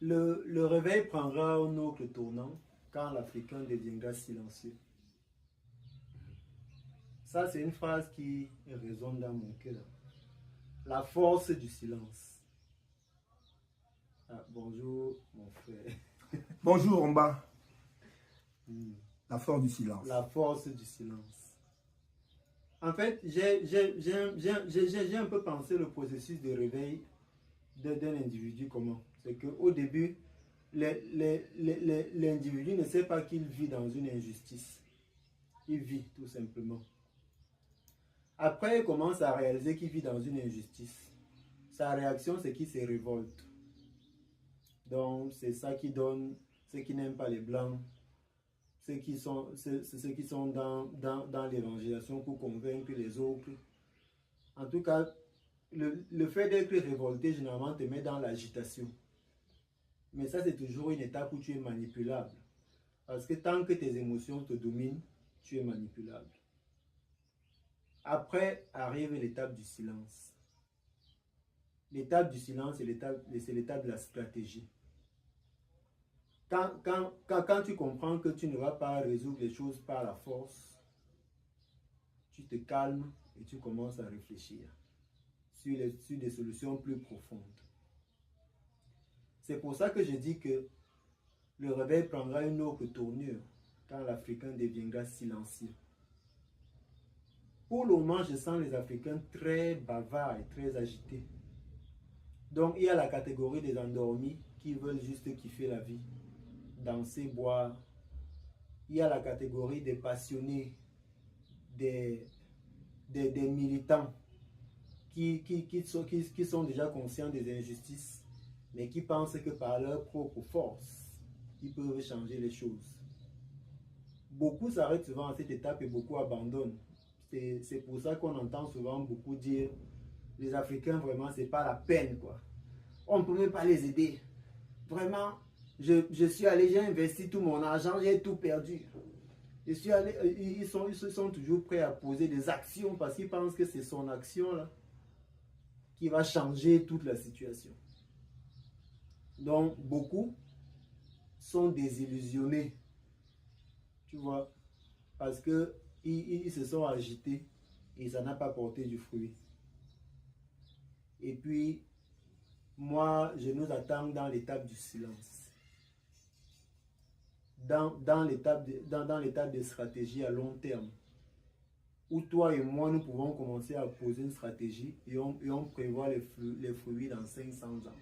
Le réveil prendra un autre tournant quand l'Africain deviendra silencieux. Ça, c'est une phrase qui résonne dans mon cœur. La force du silence. Ah, bonjour, mon frère. Bonjour, Omba. La force du silence. La force du silence. En fait, j'ai un peu pensé le processus de réveil d'un individu comment. C'est qu'au début, l'individu ne sait pas qu'il vit dans une injustice. Il vit tout simplement. Après, il commence à réaliser qu'il vit dans une injustice. Sa réaction, c'est qu'il se révolte. Donc, c'est ça qui donne ceux qui n'aiment pas les Blancs, ceux qui sont dans l'évangélisation pour convaincre les autres. En tout cas, le fait d'être révolté, généralement, te met dans l'agitation. Mais ça, c'est toujours une étape où tu es manipulable. Parce que tant que tes émotions te dominent, tu es manipulable. Après arrive l'étape du silence. L'étape du silence, c'est l'étape de la stratégie. Quand tu comprends que tu ne vas pas résoudre les choses par la force, tu te calmes et tu commences à réfléchir sur des solutions plus profondes. C'est pour ça que je dis que le réveil prendra une autre tournure quand l'Africain deviendra silencieux. Pour le moment, je sens les Africains très bavards et très agités. Donc, il y a la catégorie des endormis qui veulent juste kiffer la vie, danser, boire. Il y a la catégorie des passionnés, des militants qui sont déjà conscients des injustices, mais qui pensent que par leur propre force, ils peuvent changer les choses. Beaucoup s'arrêtent souvent à cette étape et beaucoup abandonnent. C'est pour ça qu'on entend souvent beaucoup dire les Africains, vraiment, c'est pas la peine, quoi. On ne peut même pas les aider. Vraiment, je suis allé, j'ai investi tout mon argent, j'ai tout perdu. Je suis allé, ils sont toujours prêts à poser des actions parce qu'ils pensent que c'est son action là qui va changer toute la situation. Donc, beaucoup sont désillusionnés, tu vois, parce que ils se sont agités et ça n'a pas porté du fruit. Et puis, moi, je nous attends dans l'étape du silence. Dans l'étape de stratégie à long terme, où toi et moi, nous pouvons commencer à poser une stratégie et on prévoit les fruits dans 500 ans.